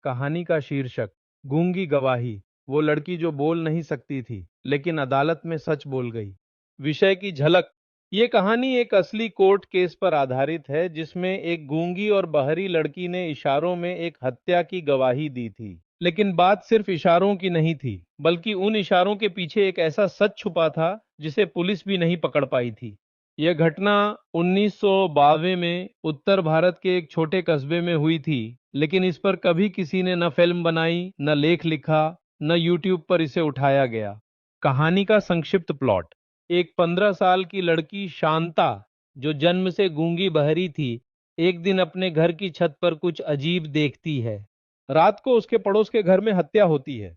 कहानी का शीर्षक गूंगी गवाही। वो लड़की जो बोल नहीं सकती थी लेकिन अदालत में सच बोल गई। विषय की झलक। ये कहानी एक असली कोर्ट केस पर आधारित है जिसमें एक गूंगी और बहरी लड़की ने इशारों में एक हत्या की गवाही दी थी। लेकिन बात सिर्फ इशारों की नहीं थी, बल्कि उन इशारों के पीछे एक ऐसा सच छुपा था जिसे पुलिस भी नहीं पकड़ पाई थी। यह घटना 1992 में उत्तर भारत के एक छोटे कस्बे में हुई थी, लेकिन इस पर कभी किसी ने न फिल्म बनाई, न लेख लिखा, न यूट्यूब पर इसे उठाया गया। कहानी का संक्षिप्त प्लॉट। एक 15 साल की लड़की शांता, जो जन्म से गूंगी बहरी थी, एक दिन अपने घर की छत पर कुछ अजीब देखती है। रात को उसके पड़ोस के घर में हत्या होती है।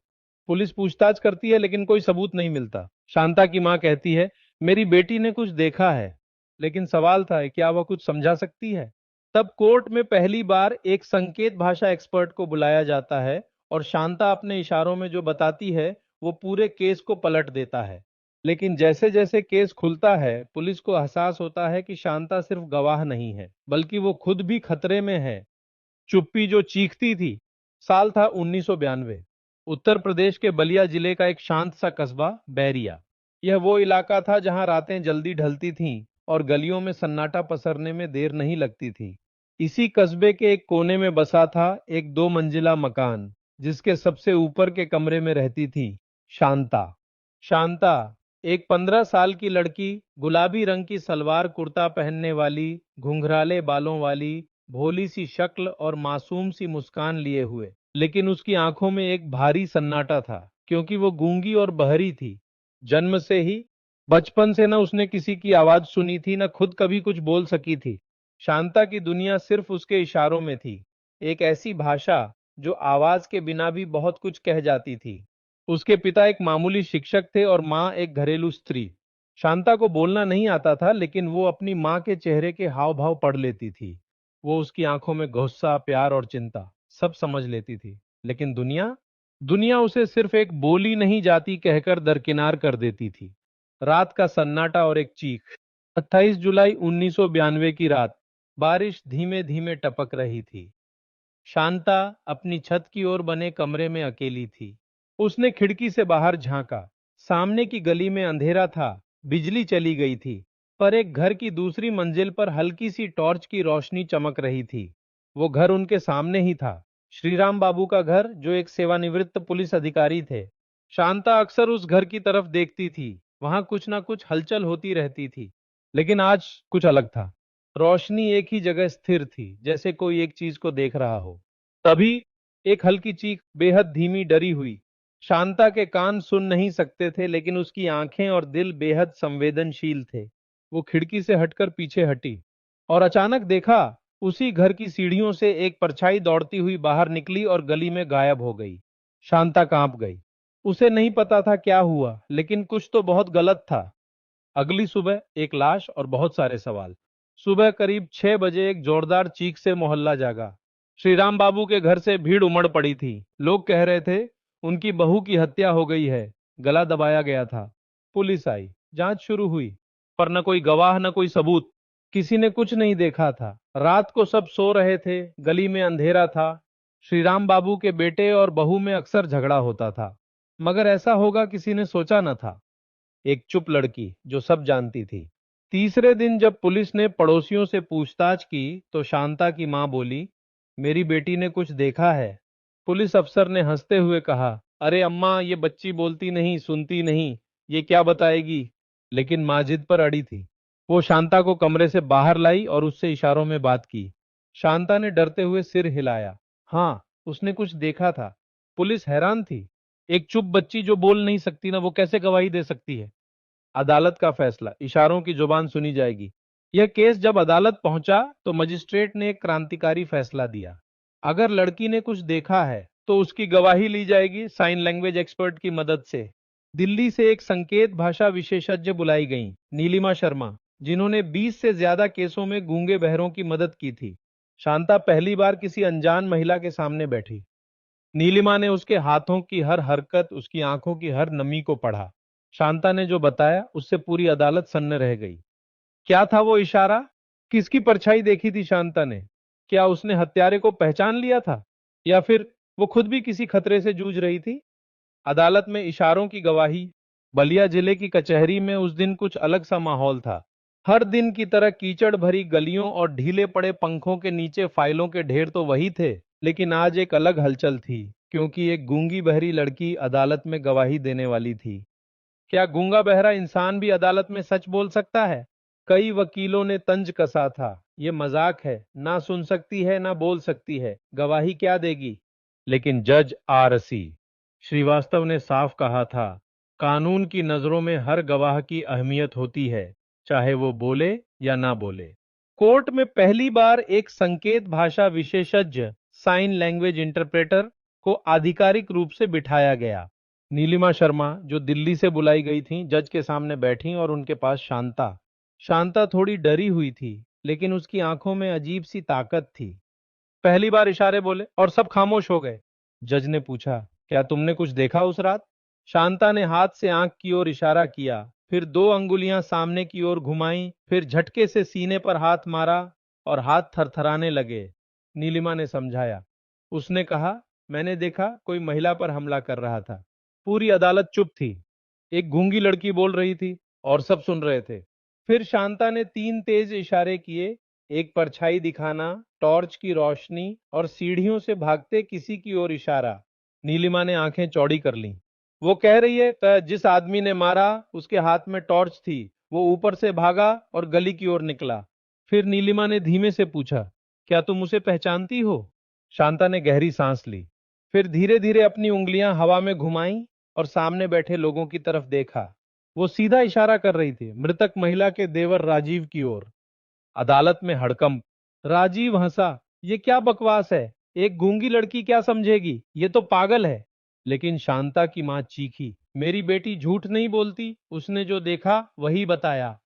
पुलिस पूछताछ करती है लेकिन कोई सबूत नहीं मिलता। शांता की मां कहती है, मेरी बेटी ने कुछ देखा है। लेकिन सवाल था, क्या वह कुछ समझा सकती है? तब कोर्ट में पहली बार एक संकेत भाषा एक्सपर्ट को बुलाया जाता है और शांता अपने इशारों में जो बताती है वो पूरे केस को पलट देता है। लेकिन जैसे जैसे केस खुलता है, पुलिस को एहसास होता है कि शांता सिर्फ गवाह नहीं है, बल्कि वो खुद भी खतरे में है। चुप्पी जो चीखती थी। साल था 1992। उत्तर प्रदेश के बलिया जिले का एक शांत सा कस्बा बैरिया। यह वो इलाका था जहां रातें जल्दी ढलती थीं और गलियों में सन्नाटा पसरने में देर नहीं लगती थी। इसी कस्बे के एक कोने में बसा था एक 2 मंजिला मकान, जिसके सबसे ऊपर के कमरे में रहती थी शांता। शांता, एक 15 साल की लड़की, गुलाबी रंग की सलवार कुर्ता पहनने वाली, घुंघराले बालों वाली, भोली सी शक्ल और मासूम सी मुस्कान लिए हुए। लेकिन उसकी आंखों में एक भारी सन्नाटा था, क्योंकि वो गूंगी और बहरी थी। जन्म से ही। बचपन से न उसने किसी की आवाज सुनी थी, न खुद कभी कुछ बोल सकी थी। शांता की दुनिया सिर्फ उसके इशारों में थी। एक ऐसी भाषा जो आवाज के बिना भी बहुत कुछ कह जाती थी। उसके पिता एक मामूली शिक्षक थे और माँ एक घरेलू स्त्री। शांता को बोलना नहीं आता था, लेकिन वो अपनी माँ के चेहरे के हाव भाव पढ़ लेती थी। वो उसकी आंखों में गुस्सा, प्यार और चिंता सब समझ लेती थी। लेकिन दुनिया दुनिया उसे सिर्फ एक बोली नहीं जाती कहकर दरकिनार कर देती थी। रात का सन्नाटा और एक चीख। 28 जुलाई 1992 की रात। बारिश धीमे धीमे टपक रही थी। शांता अपनी छत की ओर बने कमरे में अकेली थी। उसने खिड़की से बाहर झांका। सामने की गली में अंधेरा था, बिजली चली गई थी, पर एक घर की दूसरी मंजिल पर हल्की सी टॉर्च की रोशनी चमक रही थी। वो घर उनके सामने ही था, श्रीराम बाबू का घर, जो एक सेवानिवृत्त पुलिस अधिकारी थे। शांता अक्सर उस घर की तरफ देखती थी। वहां कुछ ना कुछ हलचल होती रहती थी, लेकिन आज कुछ अलग था। रोशनी एक ही जगह स्थिर थी, जैसे कोई एक चीज को देख रहा हो। तभी एक हल्की चीख, बेहद धीमी, डरी हुई। शांता के कान सुन नहीं सकते थे, लेकिन उसकी आंखें और दिल बेहद संवेदनशील थे। वो खिड़की से हटकर पीछे हटी और अचानक देखा, उसी घर की सीढ़ियों से एक परछाई दौड़ती हुई बाहर निकली और गली में गायब हो गई। शांता कांप गई। उसे नहीं पता था क्या हुआ, लेकिन कुछ तो बहुत गलत था। अगली सुबह एक लाश और बहुत सारे सवाल। सुबह करीब 6 बजे एक जोरदार चीख से मोहल्ला जागा। श्रीराम बाबू के घर से भीड़ उमड़ पड़ी थी। लोग कह रहे थे, उनकी बहू की हत्या हो गई है, गला दबाया गया था। पुलिस आई, जांच शुरू हुई, पर न कोई गवाह न कोई सबूत। किसी ने कुछ नहीं देखा था। रात को सब सो रहे थे, गली में अंधेरा था। श्रीराम बाबू के बेटे और बहू में अक्सर झगड़ा होता था, मगर ऐसा होगा किसी ने सोचा न था। एक चुप लड़की जो सब जानती थी। तीसरे दिन जब पुलिस ने पड़ोसियों से पूछताछ की तो शांता की मां बोली, मेरी बेटी ने कुछ देखा है। पुलिस अफसर ने हंसते हुए कहा, अरे अम्मा, ये बच्ची बोलती नहीं, सुनती नहीं, ये क्या बताएगी? लेकिन मां जिद पर अड़ी थी। वो शांता को कमरे से बाहर लाई और उससे इशारों में बात की। शांता ने डरते हुए सिर हिलाया। हाँ, उसने कुछ देखा था। पुलिस हैरान थी। एक चुप बच्ची जो बोल नहीं सकती ना, वो कैसे गवाही दे सकती है? अदालत का फैसला, इशारों की जुबान सुनी जाएगी। यह केस जब अदालत पहुंचा तो मजिस्ट्रेट ने एक क्रांतिकारी फैसला दिया। अगर लड़की ने कुछ देखा है तो उसकी गवाही ली जाएगी, साइन लैंग्वेज एक्सपर्ट की मदद से। दिल्ली से एक संकेत भाषा विशेषज्ञ बुलाई गई, नीलिमा शर्मा, जिन्होंने 20 से ज्यादा केसों में गूंगे बहरों की मदद की थी। शांता पहली बार किसी अनजान महिला के सामने बैठी। नीलिमा ने उसके हाथों की हर हरकत, उसकी आंखों की हर नमी को पढ़ा। शांता ने जो बताया उससे पूरी अदालत सन्न रह गई। क्या था वो इशारा? किसकी परछाई देखी थी शांता ने? क्या उसने हत्यारे को पहचान लिया था, या फिर वो खुद भी किसी खतरे से जूझ रही थी। अदालत में इशारों की गवाही। बलिया जिले की कचहरी में उस दिन कुछ अलग सा माहौल था। हर दिन की तरह कीचड़ भरी गलियों और ढीले पड़े पंखों के नीचे फाइलों के ढेर तो वही थे, लेकिन आज एक अलग हलचल थी, क्योंकि एक गूंगी बहरी लड़की अदालत में गवाही देने वाली थी। क्या गूंगा बहरा इंसान भी अदालत में सच बोल सकता है? कई वकीलों ने तंज कसा था, ये मजाक है, ना सुन सकती है ना बोल सकती है, गवाही क्या देगी? लेकिन जज आरसी श्रीवास्तव ने साफ कहा था, कानून की नजरों में हर गवाह की अहमियत होती है, चाहे वो बोले या ना बोले। कोर्ट में पहली बार एक संकेत भाषा विशेषज्ञ, साइन लैंग्वेज इंटरप्रेटर को आधिकारिक रूप से बिठाया गया। नीलिमा शर्मा, जो दिल्ली से बुलाई गई थीं, जज के सामने बैठीं और उनके पास शांता। शांता थोड़ी डरी हुई थी, लेकिन उसकी आंखों में अजीब सी ताकत थी। पहली बार इशारे बोले और सब खामोश हो गए। जज ने पूछा, क्या तुमने कुछ देखा उस रात? शांता ने हाथ से आंख की ओर इशारा किया, फिर दो अंगुलियां सामने की ओर घुमाई, फिर झटके से सीने पर हाथ मारा और हाथ थरथराने लगे। नीलिमा ने समझाया। उसने कहा, मैंने देखा कोई महिला पर हमला कर रहा था। पूरी अदालत चुप थी। एक गूंगी लड़की बोल रही थी और सब सुन रहे थे। फिर शांता ने तीन तेज इशारे किए, एक परछाई दिखाना, टॉर्च की रोशनी और सीढ़ियों से भागते किसी की ओर इशारा। नीलिमा ने आंखें चौड़ी कर लीं। वो कह रही है, जिस आदमी ने मारा उसके हाथ में टॉर्च थी, वो ऊपर से भागा और गली की ओर निकला। फिर नीलिमा ने धीमे से पूछा, क्या तुम उसे पहचानती हो? शांता ने गहरी सांस ली, फिर धीरे धीरे अपनी उंगलियां हवा में घुमाई और सामने बैठे लोगों की तरफ देखा। वो सीधा इशारा कर रही थी, मृतक महिला के देवर राजीव की ओर। अदालत में हड़कंप। राजीव हंसा, ये क्या बकवास है? एक गूंगी लड़की क्या समझेगी? ये तो पागल है। लेकिन शांता की मां चीखी, मेरी बेटी झूठ नहीं बोलती, उसने जो देखा वही बताया।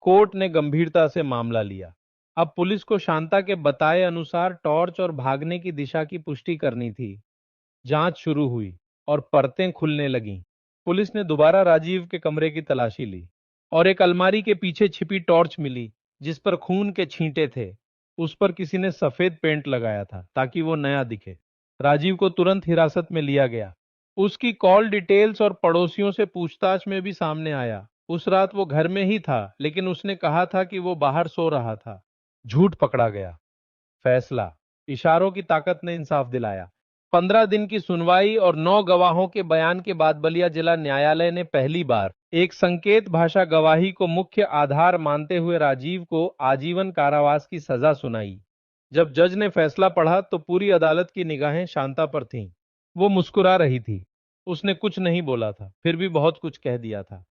कोर्ट ने गंभीरता से मामला लिया। अब पुलिस को शांता के बताए अनुसार टॉर्च और भागने की दिशा की पुष्टि करनी थी। जांच शुरू हुई और परतें खुलने लगीं। पुलिस ने दोबारा राजीव के कमरे की तलाशी ली और एक अलमारी के पीछे छिपी टॉर्च मिली, जिस पर खून के छींटे थे। उस पर किसी ने सफेद पेंट लगाया था ताकि वो नया दिखे। राजीव को तुरंत हिरासत में लिया गया। उसकी कॉल डिटेल्स और पड़ोसियों से पूछताछ में भी सामने आया। उस रात वो घर में ही था, लेकिन उसने कहा था कि वो बाहर सो रहा था। झूठ पकड़ा गया। फैसला। इशारों की ताकत ने इंसाफ दिलाया। 15 दिन की सुनवाई और 9 गवाहों के बयान के बाद बलिया जिला न्यायालय ने पहली बार एक संकेत भाषा गवाही को मुख्य आधार मानते हुए राजीव को आजीवन कारावास की सजा सुनाई। जब जज ने फैसला पढ़ा तो पूरी अदालत की निगाहें शांता पर थीं। वो मुस्कुरा रही थी। उसने कुछ नहीं बोला था, फिर भी बहुत कुछ कह दिया था।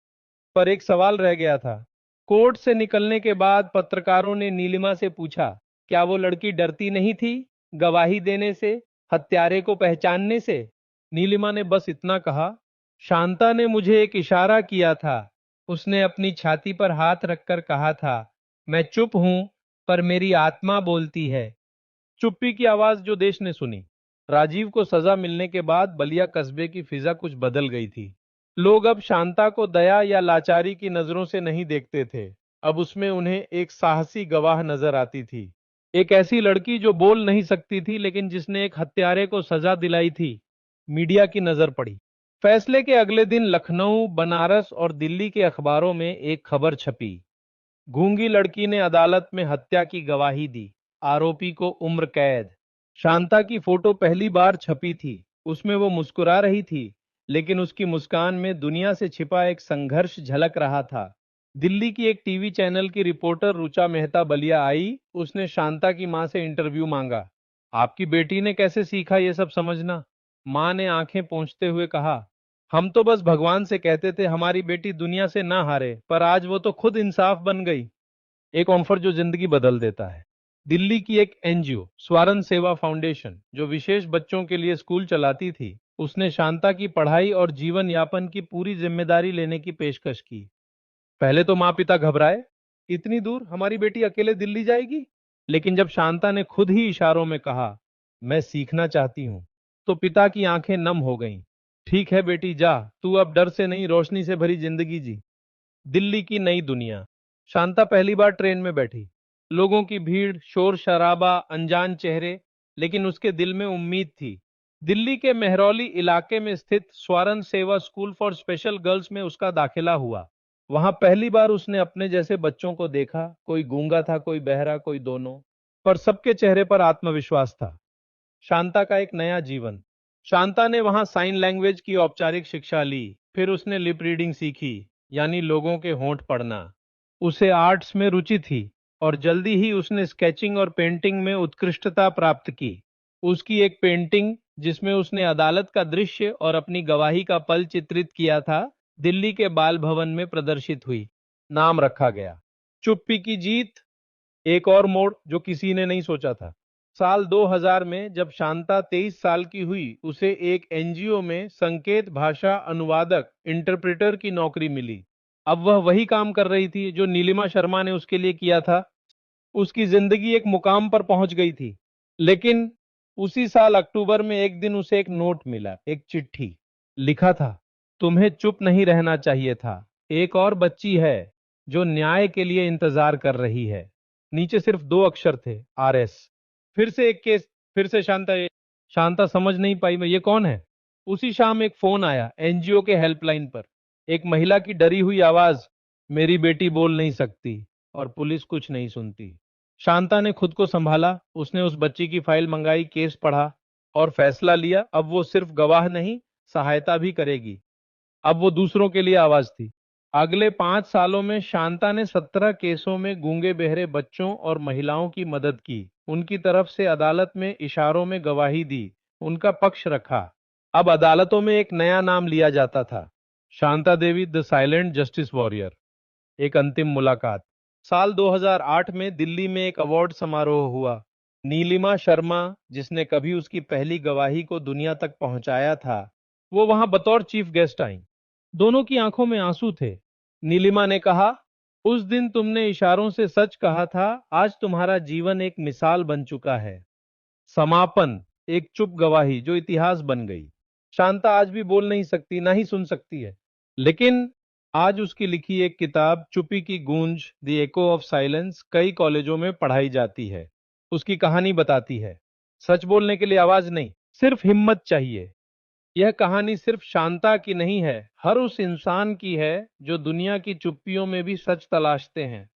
पर एक सवाल रह गया था। कोर्ट से निकलने के बाद पत्रकारों ने नीलिमा से पूछा, क्या वो लड़की डरती नहीं थी गवाही देने से, हत्यारे को पहचानने से? नीलिमा ने बस इतना कहा, शांता ने मुझे एक इशारा किया था। उसने अपनी छाती पर हाथ रखकर कहा था, मैं चुप हूं, पर मेरी आत्मा बोलती है। चुप्पी की आवाज जो देश ने सुनी। राजीव को सजा मिलने के बाद बलिया कस्बे की फिजा कुछ बदल गई थी। लोग अब शांता को दया या लाचारी की नजरों से नहीं देखते थे। अब उसमें उन्हें एक साहसी गवाह नजर आती थी। एक ऐसी लड़की जो बोल नहीं सकती थी, लेकिन जिसने एक हत्यारे को सजा दिलाई थी। मीडिया की नजर पड़ी। फैसले के अगले दिन लखनऊ, बनारस और दिल्ली के अखबारों में एक खबर छपी। गूंगी लड़की ने अदालत में हत्या की गवाही दी, आरोपी को उम्र कैद। शांता की फोटो पहली बार छपी थी। उसमें वो मुस्कुरा रही थी, लेकिन उसकी मुस्कान में दुनिया से छिपा एक संघर्ष झलक रहा था। दिल्ली की एक टीवी चैनल की रिपोर्टर रुचा मेहता बलिया आई। उसने शांता की मां से इंटरव्यू मांगा। आपकी बेटी ने कैसे सीखा ये सब समझना? मां ने आंखें पोंछते हुए कहा, हम तो बस भगवान से कहते थे हमारी बेटी दुनिया से ना हारे, पर आज वो तो खुद इंसाफ बन गई। एक ऑफर जो जिंदगी बदल देता है। दिल्ली की एक एनजीओ स्वारन सेवा फाउंडेशन, जो विशेष बच्चों के लिए स्कूल चलाती थी, उसने शांता की पढ़ाई और जीवन यापन की पूरी जिम्मेदारी लेने की पेशकश की। पहले तो माँ पिता घबराए, इतनी दूर हमारी बेटी अकेले दिल्ली जाएगी? लेकिन जब शांता ने खुद ही इशारों में कहा, मैं सीखना चाहती हूँ, तो पिता की आंखें नम हो गईं। ठीक है बेटी, जा, तू अब डर से नहीं, रोशनी से भरी जिंदगी जी। दिल्ली की नई दुनिया। शांता पहली बार ट्रेन में बैठी। लोगों की भीड़, शोर शराबा, अनजान चेहरे, लेकिन उसके दिल में उम्मीद थी। दिल्ली के मेहरौली इलाके में स्थित स्वर्ण सेवा स्कूल फॉर स्पेशल गर्ल्स में उसका दाखिला हुआ। वहां पहली बार उसने अपने जैसे बच्चों को देखा, कोई गूंगा था, कोई बहरा, कोई दोनों, पर सबके चेहरे पर आत्मविश्वास था। शांता का एक नया जीवन। शांता ने वहां साइन लैंग्वेज की औपचारिक शिक्षा ली, फिर उसने लिप रीडिंग सीखी, यानी लोगों के होंठ पढ़ना। उसे आर्ट्स में रुचि थी और जल्दी ही उसने स्केचिंग और पेंटिंग में उत्कृष्टता प्राप्त की। उसकी एक पेंटिंग जिसमें उसने अदालत का दृश्य और अपनी गवाही का पल चित्रित किया था, दिल्ली के बाल भवन में प्रदर्शित हुई। नाम रखा गया चुप्पी की जीत, एक और मोड़ जो किसी ने नहीं सोचा था। साल 2000 में जब शांता 23 साल की हुई, उसे एक एनजीओ में संकेत भाषा अनुवादक इंटरप्रेटर की नौकरी मिली। अब वह वही काम कर रही थी जो नीलिमा शर्मा ने उसके लिए किया था। उसकी जिंदगी एक मुकाम पर पहुंच गई थी। लेकिन उसी साल अक्टूबर में एक दिन उसे एक नोट मिला, एक चिट्ठी। लिखा था, तुम्हें चुप नहीं रहना चाहिए था। एक और बच्ची है जो न्याय के लिए इंतजार कर रही है। नीचे सिर्फ 2 अक्षर थे, RS। फिर से एक केस, फिर से शांता। शांता समझ नहीं पाई, मैं ये कौन है। उसी शाम एक फोन आया एनजीओ के हेल्पलाइन पर। एक महिला की डरी हुई आवाज, मेरी बेटी बोल नहीं सकती और पुलिस कुछ नहीं सुनती। शांता ने खुद को संभाला, उसने उस बच्ची की फाइल मंगाई, केस पढ़ा और फैसला लिया। अब वो सिर्फ गवाह नहीं, सहायता भी करेगी। अब वो दूसरों के लिए आवाज थी। अगले 5 सालों में शांता ने 17 केसों में गूंगे बहरे बच्चों और महिलाओं की मदद की, उनकी तरफ से अदालत में इशारों में गवाही दी, उनका पक्ष रखा। अब अदालतों में एक नया नाम लिया जाता था, शांता देवी द साइलेंट जस्टिस वॉरियर। एक अंतिम मुलाकात। साल 2008 में दिल्ली में एक अवार्ड समारोह हुआ। नीलिमा शर्मा, जिसने कभी उसकी पहली गवाही को दुनिया तक पहुंचाया था, वो वहां बतौर चीफ गेस्ट आई। दोनों की आंखों में आंसू थे। नीलिमा ने कहा, उस दिन तुमने इशारों से सच कहा था, आज तुम्हारा जीवन एक मिसाल बन चुका है। समापन, एक चुप गवाही जो इतिहास बन गई। शांता आज भी बोल नहीं सकती, ना ही सुन सकती है, लेकिन आज उसकी लिखी एक किताब चुप्पी की गूंज, द एको ऑफ साइलेंस, कई कॉलेजों में पढ़ाई जाती है। उसकी कहानी बताती है, सच बोलने के लिए आवाज नहीं, सिर्फ हिम्मत चाहिए। यह कहानी सिर्फ शांता की नहीं है, हर उस इंसान की है जो दुनिया की चुप्पियों में भी सच तलाशते हैं।